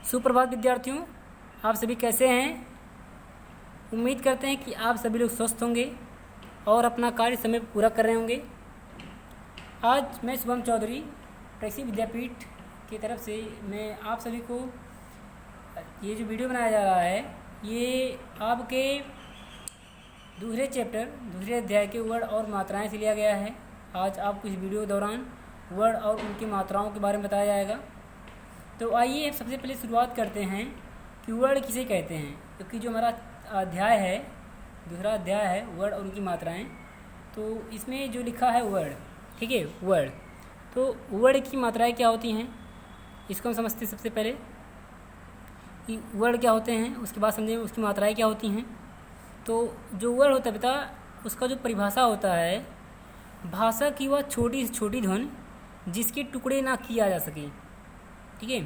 सुप्रभात विद्यार्थियों, आप सभी कैसे हैं। उम्मीद करते हैं कि आप सभी लोग स्वस्थ होंगे और अपना कार्य समय पर पूरा कर रहे होंगे। आज मैं शुभम चौधरी कृषि विद्यापीठ की तरफ से मैं आप सभी को ये जो वीडियो बनाया जा रहा है, ये आपके दूसरे अध्याय के वर्ड और मात्राएं से लिया गया है। आज आपको इस वीडियो के दौरान वर्ड और उनकी मात्राओं के बारे में बताया जाएगा। तो आइए सबसे पहले शुरुआत करते हैं कि वर्ड किसे कहते हैं, क्योंकि जो हमारा अध्याय है, दूसरा अध्याय है वर्ड और उनकी मात्राएं। तो इसमें जो लिखा है वर्ड, ठीक है, वर्ड। तो वर्ड की मात्राएं क्या होती हैं इसको हम समझते हैं। सबसे पहले कि वर्ड क्या होते हैं, उसके बाद समझें उसकी मात्राएं क्या होती हैं। तो जो वर्ड होता है बेटा, उसका जो परिभाषा होता है, भाषा की वह छोटी से छोटी ध्वनि जिसके टुकड़े ना किया जा सके। ठीक है,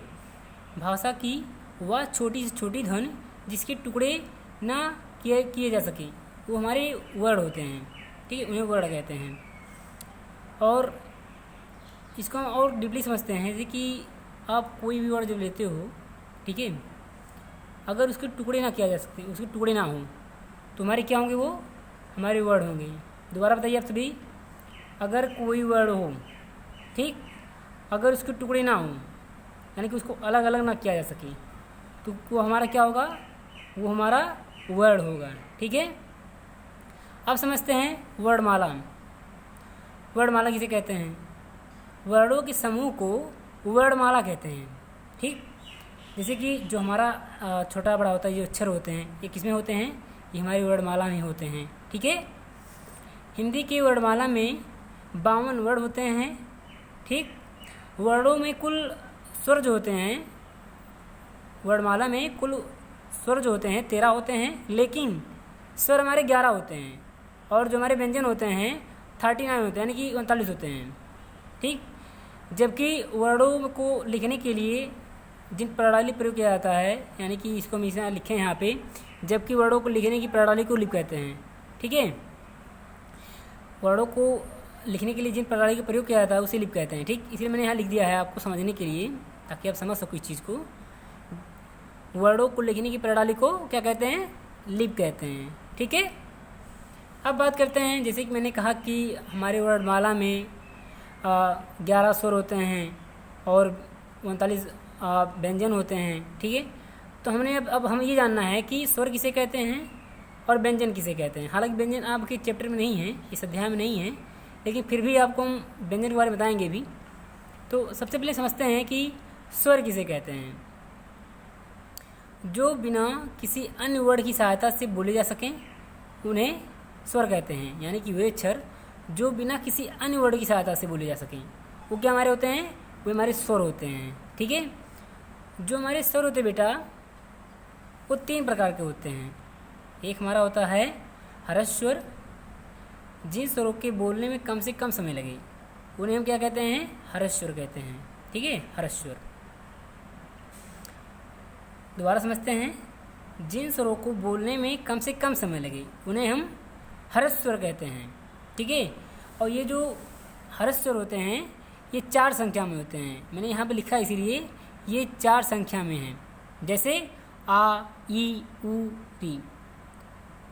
भाषा की वह छोटी से छोटी ध्वनि जिसके टुकड़े ना किए जा सके, वो हमारे वर्ड होते हैं। ठीक है, उन्हें वर्ड कहते हैं। और इसको हम और डीपली समझते हैं, जैसे कि आप कोई भी वर्ड जब लेते हो, ठीक है, अगर उसके टुकड़े ना किया जा सकते, उसके टुकड़े ना हों, तो हमारे क्या होंगे, वो हमारे वर्ड होंगे। दोबारा बताइए आप सभी, अगर कोई वर्ड हो, ठीक, अगर उसके टुकड़े ना हों, यानी कि उसको अलग अलग ना किया जा सके, तो वो हमारा क्या होगा, वो हमारा वर्ड होगा। ठीक है, अब समझते हैं वर्णमाला। वर्णमाला किसे कहते हैं? वर्डों के समूह को वर्णमाला कहते हैं। ठीक, जैसे कि जो हमारा छोटा बड़ा होता है, जो अक्षर होते हैं, ये किसमें होते हैं? ये हमारी वर्णमाला में होते हैं। ठीक है, हिंदी की वर्णमाला में 52 वर्ड होते हैं। ठीक, वर्डों में कुल स्वर जो होते हैं, वर्णमाला में कुल स्वर जो होते हैं 13 होते हैं, लेकिन स्वर हमारे 11 होते हैं, और जो हमारे व्यंजन होते हैं 39 होते हैं, यानी कि 39 होते हैं। ठीक, जबकि वर्डों को लिखने के लिए जिन प्रणाली प्रयोग किया जाता है, यानी कि इसको हम इसे लिखें यहाँ पे, जबकि वर्डों को लिखने की प्रणाली को लिप कहते हैं। ठीक है, वर्डों को लिखने के लिए जिन प्रणाली का प्रयोग किया जाता है उसे लिप कहते हैं। ठीक, इसलिए मैंने यहाँ लिख दिया है आपको समझने के लिए, ताकि आप समझ सको इस चीज़ को। वर्डों को लिखने की प्रणाली को क्या कहते हैं? लिप कहते हैं। ठीक है, अब बात करते हैं, जैसे कि मैंने कहा कि हमारे वर्णमाला में 11 स्वर होते हैं और 39 व्यंजन होते हैं। ठीक है, तो हमने अब हम ये जानना है कि स्वर किसे कहते हैं और व्यंजन किसे कहते हैं। हालांकि व्यंजन आपके चैप्टर में नहीं है, इस अध्याय में नहीं है, लेकिन फिर भी आपको हम व्यंजन के बारे में बताएंगे भी। तो सबसे पहले समझते हैं कि स्वर किसे कहते हैं। जो बिना किसी अन्य वर्ड की सहायता से बोले जा सकें उन्हें स्वर कहते हैं, यानी कि वे अक्षर जो बिना किसी अन्य वर्ड की सहायता से बोले जा सकें, वो क्या हमारे होते हैं? वो हमारे स्वर होते हैं। ठीक है, जो हमारे स्वर होते हैं बेटा, वो 3 प्रकार के होते हैं। एक हमारा होता है हर्ष स्वर, जिन स्वरों के बोलने में कम से कम समय लगे उन्हें हम क्या कहते हैं? हर्ष स्वर कहते हैं। ठीक है, हर्ष स्वर। दोबारा समझते हैं, जिन स्वरों को बोलने में कम से कम समय लगे उन्हें हम हर्ष स्वर कहते हैं। ठीक है, और ये जो हर्ष स्वर होते हैं ये 4 संख्या में होते हैं। मैंने यहाँ पे लिखा है इसीलिए ये 4 संख्या में हैं, जैसे आ, ई, उ, री।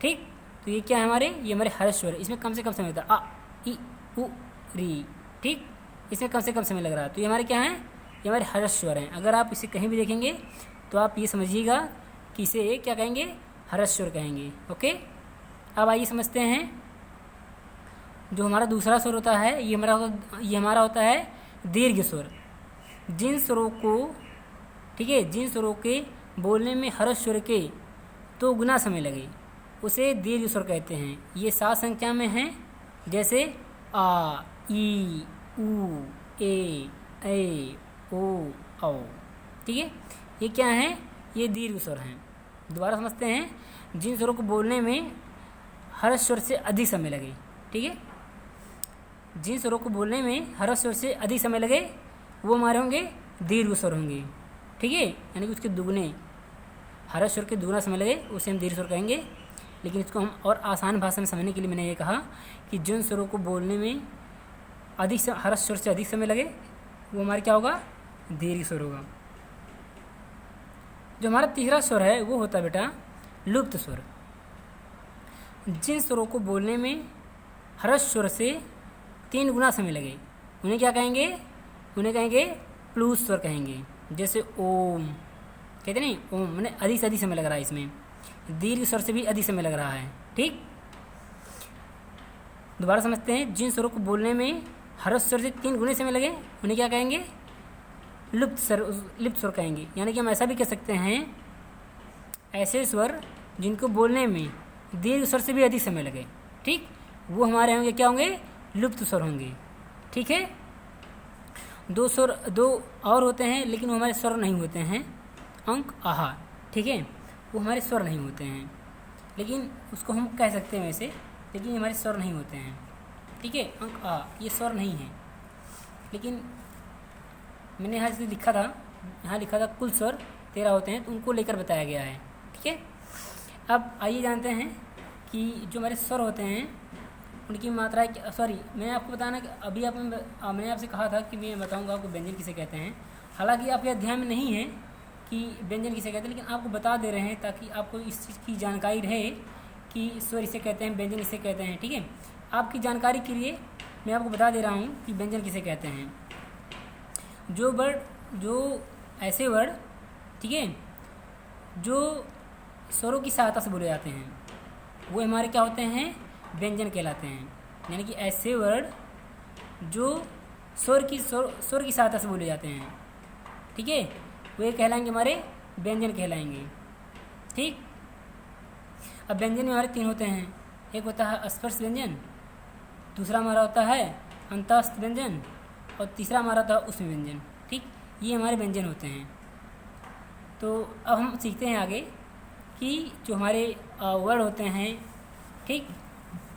ठीक, तो ये क्या है हमारे? ये हमारे हर्ष स्वर, इसमें कम से कम समय होता है, आ, ई, उ, री। ठीक, इसमें कम से कम समय लग रहा है, तो ये हमारे क्या हैं? ये हमारे हर्ष स्वर हैं। अगर आप इसे कहीं भी देखेंगे तो आप ये समझिएगा कि इसे क्या कहेंगे? हर्ष स्वर कहेंगे। ओके, अब आइए समझते हैं जो हमारा दूसरा स्वर होता है, ये हमारा होता है दीर्घ स्वर। जिन स्वरों को, ठीक है, जिन स्वरों के बोलने में हर्ष स्वर के 2 गुना समय लगे उसे दीर्घ स्वर कहते हैं। ये 7 संख्या में हैं, जैसे आ, ई, उ, ए, ओ, औ। ठीक है, ये क्या हैं? ये दीर्घ स्वर हैं। दोबारा समझते हैं, जिन स्वरों को बोलने में हर्ष स्वर से अधिक समय लगे। ठीक है, जिन स्वरों को बोलने में हर्ष स्वर से अधिक समय लगे वो हमारे होंगे दीर्घ स्वर होंगे। ठीक है, यानी कि उसके दुगने, हर्ष स्वर के दुगना समय लगे उसे हम दीर्घ स्वर कहेंगे। लेकिन इसको हम और आसान भाषा में समझने के लिए मैंने ये कहा कि जिन स्वरों को बोलने में हर्ष स्वर से अधिक समय लगे वो हमारे क्या होगा? दीर्घ स्वर होगा। जो हमारा तीसरा स्वर है वो होता है बेटा लुप्त स्वर। जिन स्वरों को बोलने में ह्रस्व स्वर से 3 गुना समय लगे उन्हें क्या कहेंगे? उन्हें कहेंगे प्लूस स्वर कहेंगे। जैसे ओम कहते नहीं, ओम मैंने अधिक से अधिक समय लग रहा है, इसमें दीर्घ स्वर से भी अधिक समय लग रहा है। ठीक, दोबारा समझते हैं। जिन स्वरों को बोलने में ह्रस्व स्वर से 3 गुने समय लगे उन्हें क्या कहेंगे? लुप्त स्वर कहेंगे। यानी कि हम ऐसा भी कह सकते हैं, ऐसे स्वर जिनको बोलने में दीर्घ स्वर से भी अधिक समय लगे, ठीक, वो हमारे होंगे क्या होंगे? लुप्त स्वर होंगे। ठीक है, 2 स्वर 2 और होते हैं लेकिन वो हमारे स्वर नहीं होते हैं, अंक आहा। ठीक है, वो हमारे स्वर नहीं होते हैं लेकिन उसको हम कह सकते हैं वैसे, लेकिन हमारे स्वर नहीं होते हैं। ठीक है, अंक आ ये स्वर नहीं है, लेकिन मैंने यहाँ से लिखा था, यहाँ लिखा था कुल स्वर 13 होते हैं, तो उनको लेकर बताया गया है। ठीक है, अब आइए जानते हैं कि जो हमारे स्वर होते हैं उनकी मात्रा, सॉरी मैंने आपको बताना कि अभी मैंने आपसे कहा था कि मैं बताऊंगा आपको व्यंजन किसे कहते हैं। हालांकि आपके अध्ययन में नहीं है कि व्यंजन किसे कहते हैं, लेकिन आपको बता दे रहे हैं ताकि आपको इस चीज़ की जानकारी रहे कि स्वर इसे कहते हैं, व्यंजन इसे कहते हैं। ठीक है, आपकी जानकारी के लिए मैं आपको बता दे रहा हूँ कि व्यंजन किसे कहते हैं। जो ऐसे वर्ड, ठीक है, जो स्वरों की सहायता से बोले जाते हैं वो हमारे क्या होते हैं? व्यंजन कहलाते हैं। यानी कि ऐसे वर्ड जो स्वर की सहायता से बोले जाते हैं, ठीक है, वे कहलाएंगे हमारे व्यंजन कहलाएंगे। ठीक, अब व्यंजन में हमारे 3 होते हैं। एक होता है स्पर्श व्यंजन, दूसरा हमारा होता है अंतस्थ व्यंजन और तीसरा हमारा होता है उष्म व्यंजन। ठीक, ये हमारे व्यंजन होते हैं। तो अब हम सीखते हैं आगे कि जो हमारे वर्ड होते हैं, ठीक,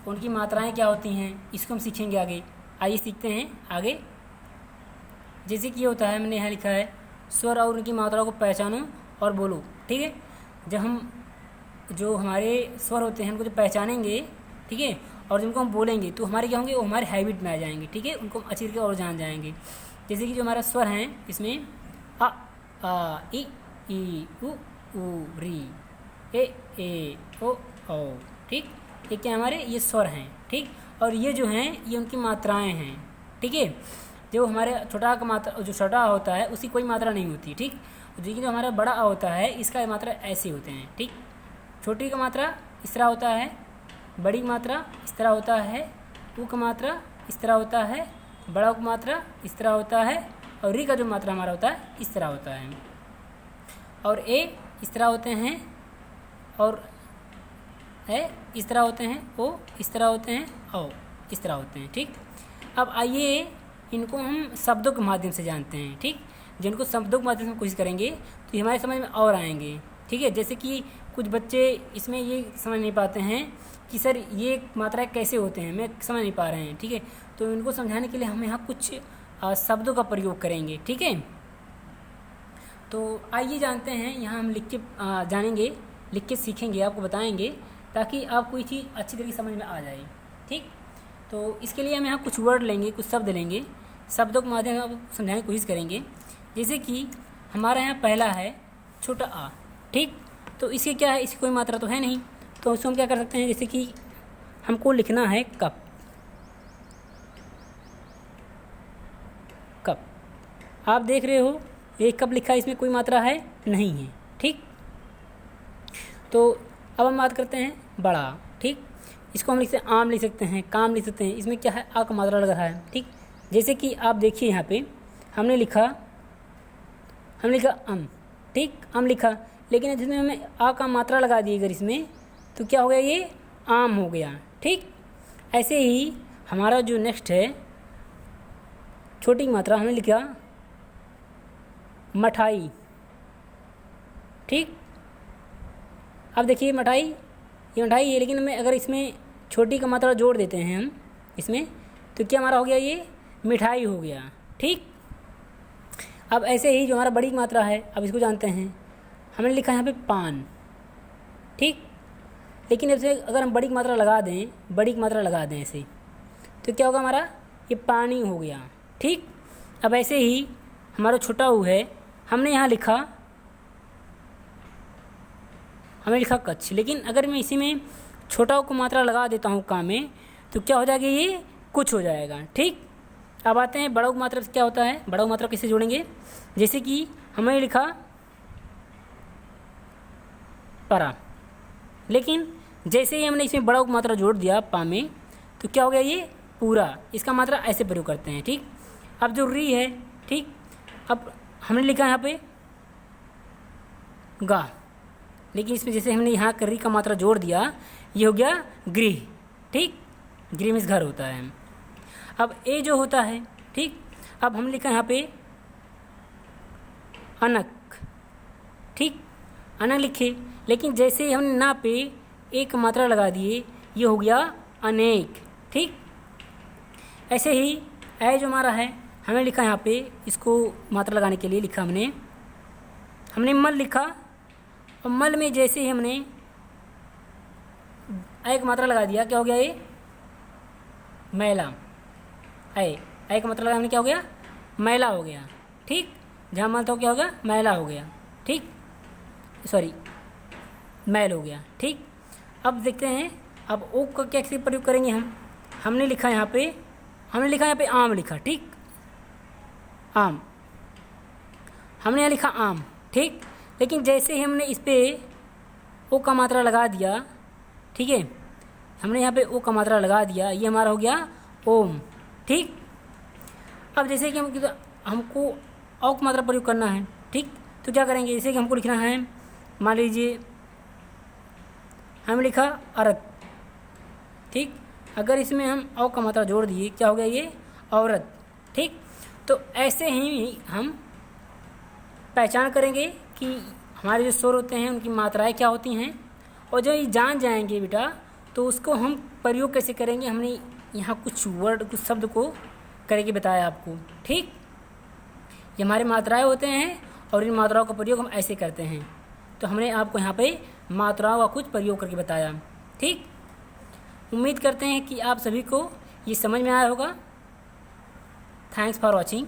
उनकी मात्राएं क्या होती हैं, इसको हम सीखेंगे आगे। आइए सीखते हैं आगे। जैसे कि ये होता है, मैंने यहाँ लिखा है स्वर और उनकी मात्राओं को पहचानो और बोलो। ठीक है, जब हम जो हमारे स्वर होते हैं उनको जो पहचानेंगे, ठीक है, और जिनको हम बोलेंगे तो हमारे क्या होंगे? वो हमारे हैबिट में आ जाएंगे। ठीक है, उनको हम अच्छी तरीके और जान जाएंगे। जैसे कि जो हमारा स्वर हैं इसमें आ ई उ री ए ओ औ। ठीक, ये क्या हमारे ये स्वर हैं। ठीक, और ये जो हैं ये उनकी मात्राएं हैं। ठीक है, जो हमारे छोटा का मात्रा, जो छोटा होता है उसकी कोई मात्रा नहीं होती। ठीक, जो हमारा बड़ा आ होता है इसका मात्रा ऐसे होते हैं। ठीक, छोटी का मात्रा इस तरह होता है, बड़ी मात्रा इस तरह होता है, ऊ का मात्रा इस तरह होता है, बड़ा का मात्रा इस तरह होता है, और री का जो मात्रा हमारा होता है इस तरह होता है, और ए इस तरह होते हैं, और ए इस तरह होते हैं, ओ इस तरह होते हैं, औ इस तरह होते हैं। ठीक, अब आइए इनको हम शब्दों के माध्यम से जानते हैं। ठीक, जिनको शब्दों के माध्यम से कोशिश करेंगे तो ये हमारे समझ में और आएंगे। ठीक है, जैसे कि कुछ बच्चे इसमें ये समझ नहीं पाते हैं कि सर ये मात्राएं कैसे होते हैं, मैं समझ नहीं पा रहे हैं। ठीक है, तो इनको समझाने के लिए हम यहाँ कुछ शब्दों का प्रयोग करेंगे। ठीक है, तो आइए जानते हैं, यहाँ हम लिख के जानेंगे, लिख के सीखेंगे, आपको बताएंगे ताकि आपको ये चीज़ अच्छी तरीके समझ में आ जाए। ठीक, तो इसके लिए हम यहाँ कुछ वर्ड लेंगे, कुछ शब्द लेंगे, शब्दों के माध्यम से आपको समझाने की कोशिश करेंगे। जैसे कि हमारा यहाँ पहला है छोटा आ। ठीक, तो इसके क्या है, इसकी कोई मात्रा तो है नहीं, तो उसको हम क्या कर सकते हैं, जैसे कि हमको लिखना है कप। कप, आप देख रहे हो एक कप लिखा है, इसमें कोई मात्रा है नहीं है। ठीक, तो अब हम बात करते हैं बड़ा। ठीक, इसको हम लिख सकते हैं आम, लिख सकते हैं काम, लिख सकते हैं। इसमें क्या है, आ का मात्रा लग रहा है। ठीक, जैसे कि आप देखिए यहाँ पे हमने लिखा अम। ठीक, अम लिखा, लेकिन जिसमें हमें आ का मात्रा लगा दी अगर इसमें, तो क्या हो गया, ये आम हो गया। ठीक, ऐसे ही हमारा जो नेक्स्ट है छोटी मात्रा, हमने लिखा मठाई। ठीक, अब देखिए मठाई, ये मिठाई है, लेकिन हमें अगर इसमें छोटी का मात्रा जोड़ देते हैं हम इसमें, तो क्या हमारा हो गया, ये मिठाई हो गया। ठीक, अब ऐसे ही जो हमारा बड़ी मात्रा है, अब इसको जानते हैं, हमने लिखा यहाँ पे पान। ठीक, लेकिन ऐसे अगर हम बड़ी मात्रा लगा दें ऐसे, तो क्या होगा, हमारा ये पानी हो गया। ठीक, अब ऐसे ही हमारा छोटा ऊ है, हमने यहाँ लिखा हमने लिखा कच्छ। लेकिन अगर मैं इसी में छोटा को मात्रा लगा देता हूँ का में, तो क्या हो जाएगा, ये कुछ हो जाएगा। ठीक, अब आते हैं बड़ा मात्रा से क्या होता है, बड़ा मात्रा कैसे जोड़ेंगे। जैसे कि हमने लिखा परा, लेकिन जैसे ही हमने इसमें बड़ा मात्रा जोड़ दिया पा में, तो क्या हो गया, ये पूरा। इसका मात्रा ऐसे प्रयोग करते हैं। ठीक, अब जो री है, ठीक, अब हमने लिखा यहाँ पे गा, लेकिन इसमें जैसे हमने यहाँ री का मात्रा जोड़ दिया, ये हो गया गृह। ठीक, गृह में घर होता है। अब ए जो होता है, ठीक, अब हम लिखा यहाँ पे अनक। ठीक, अनक लिखे, लेकिन जैसे हमने ना पे एक मात्रा लगा दिए, ये हो गया अनेक। ठीक, ऐसे ही ए जो हमारा है, हमें लिखा यहाँ पे, इसको मात्रा लगाने के लिए लिखा हमने मल लिखा, और मल में जैसे ही हमने एक मात्रा लगा दिया, क्या हो गया, ये मैला। एक मात्रा लगाने क्या हो गया, मैला हो गया। ठीक, जहाँ मल तो क्या हो गया, मैला हो गया। ठीक, सॉरी, मैल हो गया। ठीक, अब देखते हैं अब ओ का कैसे प्रयोग करेंगे हमने लिखा यहाँ पे आम लिखा। ठीक, आम, हमने यहाँ लिखा आम। ठीक, लेकिन जैसे ही हमने इस पे ओ का मात्रा लगा दिया, ठीक है, हमने यहाँ पे ओ का मात्रा लगा दिया, ये हमारा हो गया ओम। ठीक, अब जैसे कि हमको औ का मात्रा प्रयोग करना है। ठीक, तो क्या करेंगे, जैसे कि हमको लिखना है, मान लीजिए हमने लिखा अरत। ठीक, अगर इसमें हम औ का मात्रा जोड़ दिए, क्या हो गया, ये औरत। ठीक, तो ऐसे ही हम पहचान करेंगे कि हमारे जो स्वर होते हैं उनकी मात्राएं क्या होती हैं, और जो ये जान जाएंगे बेटा, तो उसको हम प्रयोग कैसे करेंगे। हमने यहाँ कुछ वर्ड, कुछ शब्द को करके बताया आपको। ठीक, ये हमारे मात्राएं होते हैं, और इन मात्राओं का प्रयोग हम ऐसे करते हैं। तो हमने आपको यहाँ पे मात्राओं का कुछ प्रयोग करके बताया। ठीक, उम्मीद करते हैं कि आप सभी को ये समझ में आया होगा। Thanks for watching.